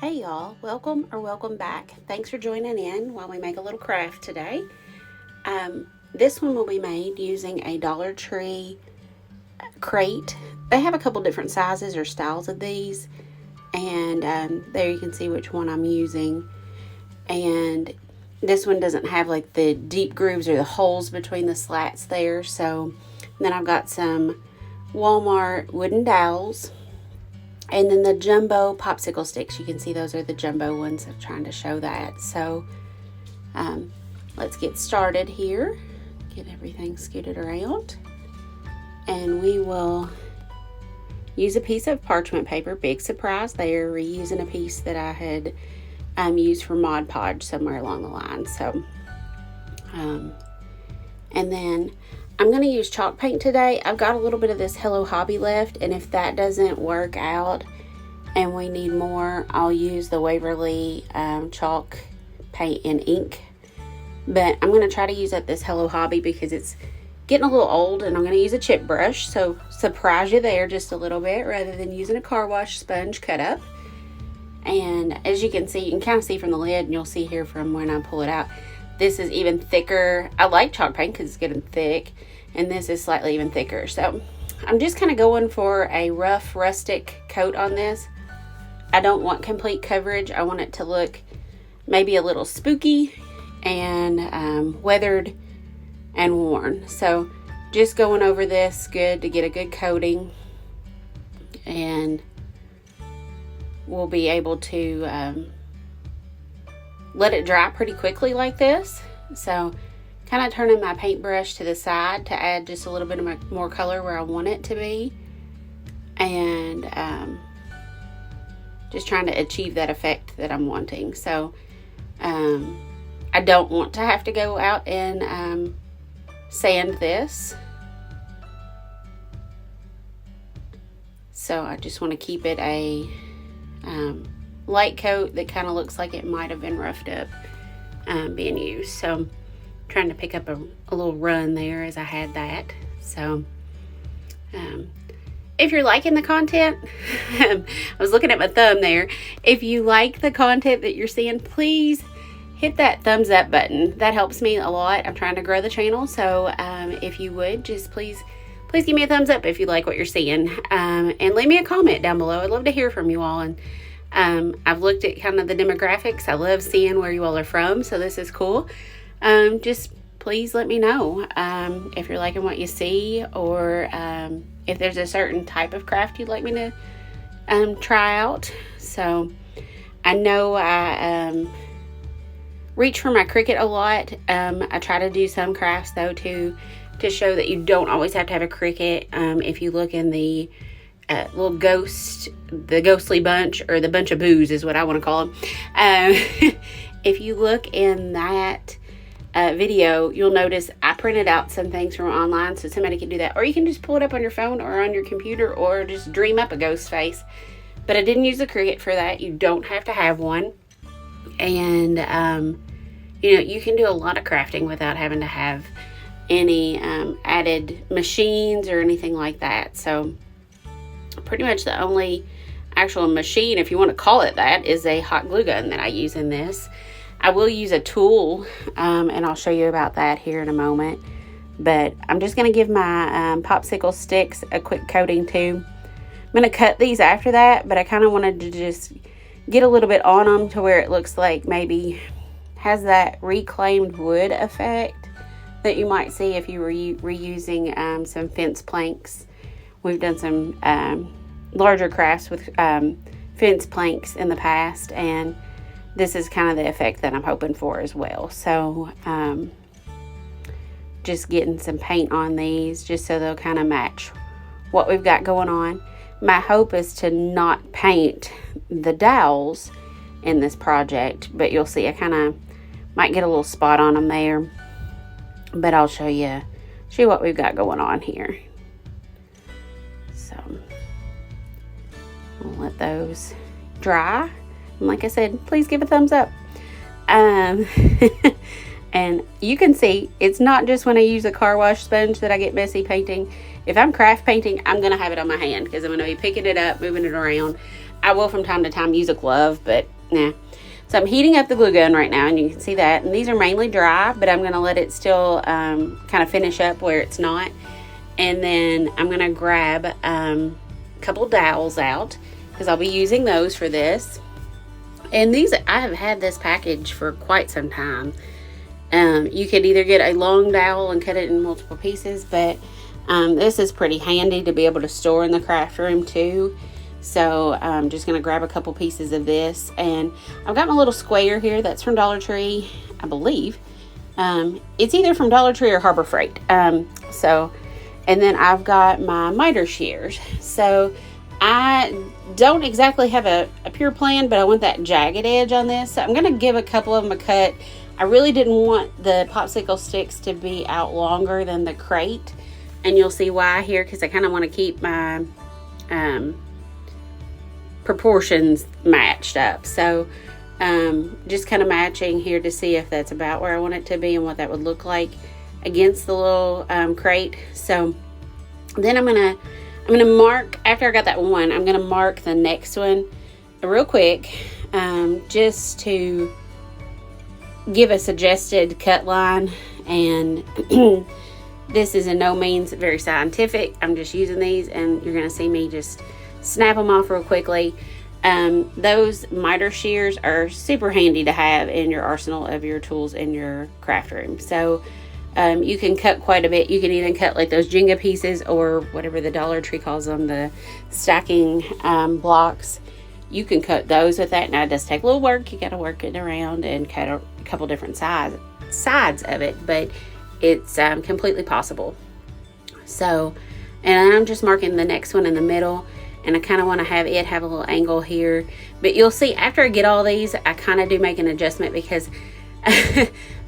Hey y'all, welcome back. Thanks for joining in while we make a little craft today. This one will be made using a Dollar Tree crate. They have a couple different sizes or styles of these, and there you can see which one I'm using. And this one doesn't have like the deep grooves or the holes between the slats there. So then I've got some Walmart wooden dowels. And then the jumbo popsicle sticks, you can see those are the jumbo ones. I'm trying to show that. So let's get started here. Get everything scooted around. And we will use a piece of parchment paper. Big surprise there, reusing a piece that I had used for Mod Podge somewhere along the line. So, and then I'm going to use chalk paint today. I've got a little bit of this Hello Hobby left, and if that doesn't work out and we need more, I'll use the Waverly chalk paint and ink. But I'm going to try to use up this Hello Hobby because it's getting a little old, and I'm going to use a chip brush. So surprise you there just a little bit rather than using a car wash sponge cut up. And as you can see, you can kind of see from the lid, and you'll see here from when I pull it out, this is even thicker. I like chalk paint because it's good and thick, and this is slightly even thicker. So I'm just kind of going for a rough, rustic coat on this. I don't want complete coverage. I want it to look maybe a little spooky and weathered and worn. So just going over this good to get a good coating, and we'll be able to let it dry pretty quickly like this. So kind of turning my paintbrush to the side to add just a little bit more color where I want it to be, and just trying to achieve that effect that I'm wanting. So I don't want to have to go out and sand this, so I just want to keep it a light coat that kind of looks like it might have been roughed up being used. So I'm trying to pick up a little run there as I had that. So if you're liking the content, I was looking at my thumb there. If you like the content that you're seeing, please hit that thumbs up button. That helps me a lot. I'm trying to grow the channel. So if you would, just please give me a thumbs up if you like what you're seeing. And leave me a comment down below. I'd love to hear from you all. And I've looked at kind of the demographics. I love seeing where you all are from. So this is cool. Just please let me know if you're liking what you see, or if there's a certain type of craft you'd like me to try out. So I know I reach for my Cricut a lot. I try to do some crafts though to show that you don't always have to have a Cricut. If you look in the little the ghostly bunch, or the bunch of booze is what I want to call them. If you look in that video, you'll notice I printed out some things from online, so somebody can do that. Or you can just pull it up on your phone or on your computer, or just dream up a ghost face. But I didn't use the Cricut for that. You don't have to have one. And, you can do a lot of crafting without having to have any added machines or anything like that. So pretty much the only actual machine, if you want to call it that, is a hot glue gun that I use in this. I will use a tool, and I'll show you about that here in a moment. But I'm just going to give my popsicle sticks a quick coating too. I'm going to cut these after that, but I kind of wanted to just get a little bit on them to where it looks like maybe has that reclaimed wood effect that you might see if you were reusing some fence planks. We've done some larger crafts with fence planks in the past, and this is kind of the effect that I'm hoping for as well. So just getting some paint on these just so they'll kind of match what we've got going on. My hope is to not paint the dowels in this project, but you'll see I kind of might get a little spot on them there, but I'll show you what we've got going on here. So I'll let those dry. And like I said, please give a thumbs up. And you can see it's not just when I use a car wash sponge that I get messy painting. If I'm craft painting, I'm going to have it on my hand because I'm going to be picking it up, moving it around. I will from time to time use a glove, but nah. So I'm heating up the glue gun right now, and you can see that. And these are mainly dry, but I'm going to let it still kind of finish up where it's not. And then I'm going to grab a couple dowels out because I'll be using those for this. And these, I have had this package for quite some time. You could either get a long dowel and cut it in multiple pieces, but this is pretty handy to be able to store in the craft room too. So I'm just going to grab a couple pieces of this, and I've got my little square here that's from Dollar Tree, I believe. It's either from Dollar Tree or Harbor Freight. And then I've got my miter shears. So I don't exactly have a pure plan, but I want that jagged edge on this. So I'm going to give a couple of them a cut. I really didn't want the popsicle sticks to be out longer than the crate. And you'll see why here, because I kind of want to keep my proportions matched up. So just kind of matching here to see if that's about where I want it to be and what that would look like against the little crate. So then I'm gonna mark, after I got that one, I'm gonna mark the next one real quick, just to give a suggested cut line. And this is in no means very scientific. I'm just using these, and you're gonna see me just snap them off real quickly. Those miter shears are super handy to have in your arsenal of your tools in your craft room. So you can cut quite a bit. You can even cut like those Jenga pieces, or whatever the Dollar Tree calls them, the stacking blocks. You can cut those with that. Now it does take a little work. You got to work it around and cut a couple different sides of it, but it's completely possible. So, and I'm just marking the next one in the middle, and I kind of want to have it have a little angle here. But you'll see after I get all these, I kind of do make an adjustment, because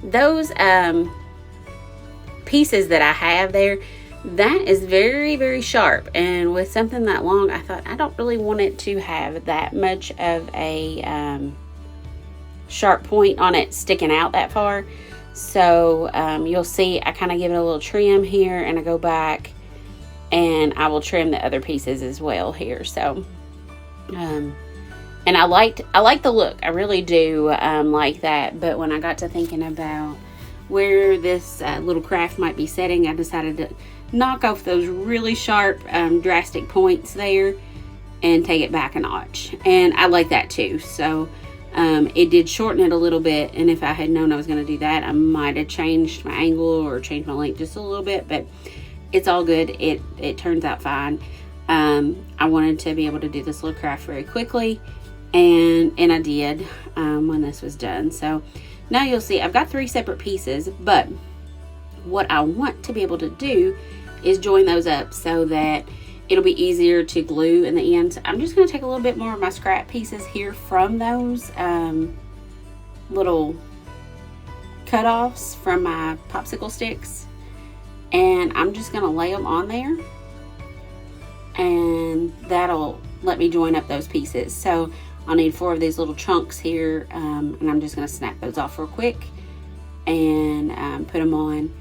those pieces that I have there, that is very, very sharp. And with something that long, I thought I don't really want it to have that much of a sharp point on it sticking out that far. So you'll see I kind of give it a little trim here, and I go back and I will trim the other pieces as well here. So and I like the look. I really do like that. But when I got to thinking about where this little craft might be setting, I decided to knock off those really sharp drastic points there and take it back a notch. And I like that too. So it did shorten it a little bit, and if I had known I was going to do that, I might have changed my angle or changed my length just a little bit, but it's all good. It turns out fine. I wanted to be able to do this little craft very quickly, and I did when this was done. So now you'll see I've got 3 separate pieces, but what I want to be able to do is join those up so that it'll be easier to glue in the end. So I'm just going to take a little bit more of my scrap pieces here from those little cut-offs from my popsicle sticks, and I'm just going to lay them on there, and that'll let me join up those pieces. So I'll need 4 of these little chunks here, and I'm just going to snap those off real quick and put them on.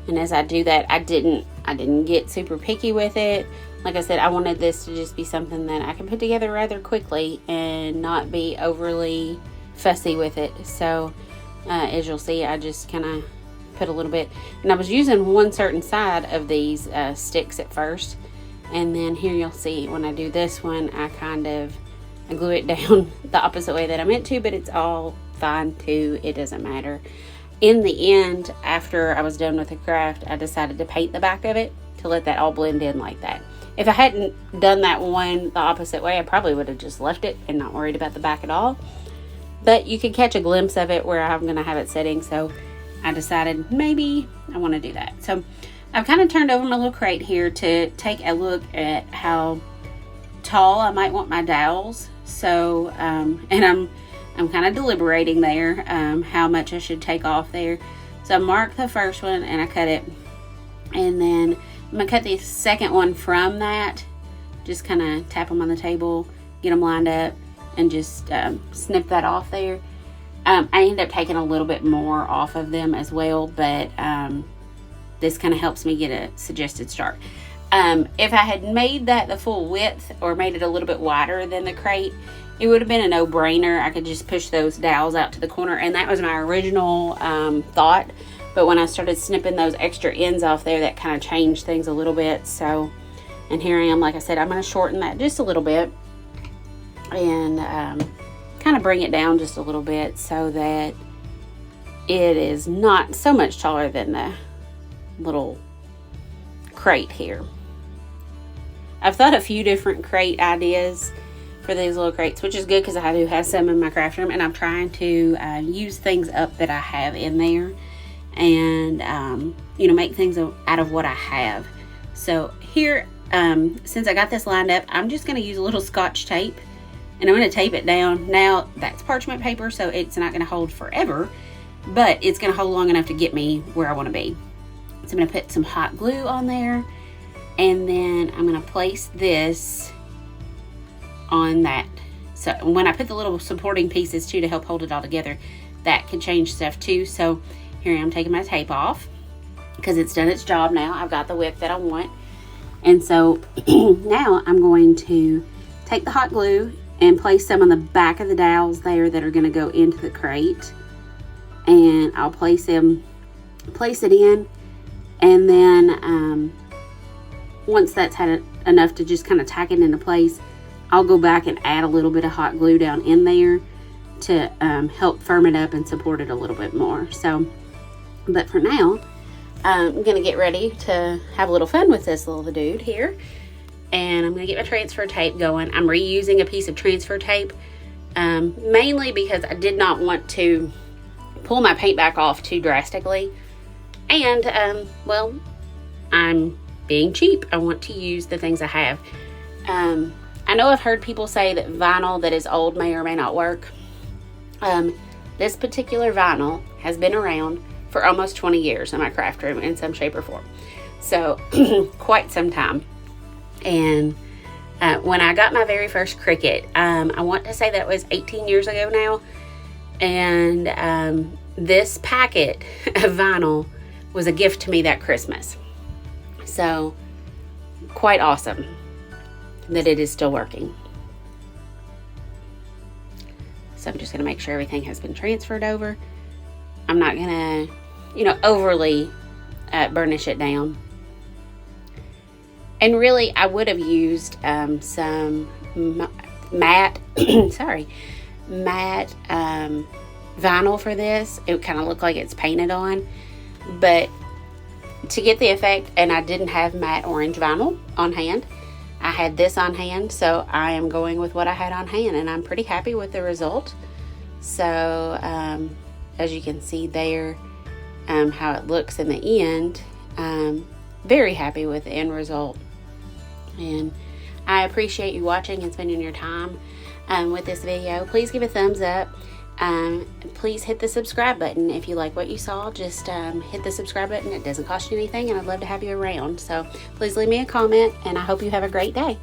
And as I do that, I didn't get super picky with it. Like I said, I wanted this to just be something that I can put together rather quickly and not be overly fussy with it. So as you'll see, I just kind of put a little bit, and I was using one certain side of these sticks at first, and then here you'll see when I do this one, I glue it down the opposite way that I meant to, but it's all fine too. It doesn't matter. In the end, after I was done with the craft, I decided to paint the back of it to let that all blend in like that. If I hadn't done that one the opposite way, I probably would have just left it and not worried about the back at all. But you can catch a glimpse of it where I'm going to have it sitting, so I decided maybe I want to do that. So I've kind of turned over my little crate here to take a look at how tall I might want my dowels. So, and I'm kind of deliberating there, how much I should take off there. So I marked the first one and I cut it. And then I'm going to cut the second one from that. Just kind of tap them on the table, get them lined up, and just snip that off there. I ended up taking a little bit more off of them as well, but this kind of helps me get a suggested start. If I had made that the full width or made it a little bit wider than the crate, it would have been a no-brainer. I could just push those dowels out to the corner, and that was my original thought. But when I started snipping those extra ends off there, that kind of changed things a little bit. So, and here I am, like I said, I'm going to shorten that just a little bit and kind of bring it down just a little bit so that it is not so much taller than the little crate here. I've thought a few different crate ideas for these little crates, which is good because I do have some in my craft room, and I'm trying to use things up that I have in there and you know, make things out of what I have. So here, since I got this lined up, I'm just going to use a little Scotch tape, and I'm going to tape it down. Now that's parchment paper, so it's not going to hold forever, but it's going to hold long enough to get me where I want to be. So I'm going to put some hot glue on there, and then I'm going to place this on that. So when I put the little supporting pieces too to help hold it all together, that can change stuff too. So here I am taking my tape off because it's done its job now. I've got the width that I want. And so now I'm going to take the hot glue and place some on the back of the dowels there that are going to go into the crate. And I'll place it in. And then once that's had enough to just kind of tack it into place, I'll go back and add a little bit of hot glue down in there to help firm it up and support it a little bit more. So, but for now, I'm going to get ready to have a little fun with this little dude here. And I'm going to get my transfer tape going. I'm reusing a piece of transfer tape, mainly because I did not want to pull my paint back off too drastically. And, well, I'm being cheap. I want to use the things I have. I know I've heard people say that vinyl that is old may or may not work. This particular vinyl has been around for almost 20 years in my craft room in some shape or form. So, quite some time. And when I got my very first Cricut, I want to say that was 18 years ago now. And this packet of vinyl was a gift to me that Christmas. So, quite awesome that it is still working. So I'm just going to make sure everything has been transferred over. I'm not going to, you know, overly burnish it down. And really, I would have used some matte, matte vinyl for this. It would kind of look like it's painted on. But to get the effect, and I didn't have matte orange vinyl on hand, I had this on hand, so I am going with what I had on hand, and I'm pretty happy with the result. So, as you can see there, how it looks in the end, very happy with the end result. And I appreciate you watching and spending your time with this video. Please give a thumbs up. Please hit the subscribe button. If you like what you saw, just hit the subscribe button. It doesn't cost you anything, and I'd love to have you around. So please leave me a comment, and I hope you have a great day.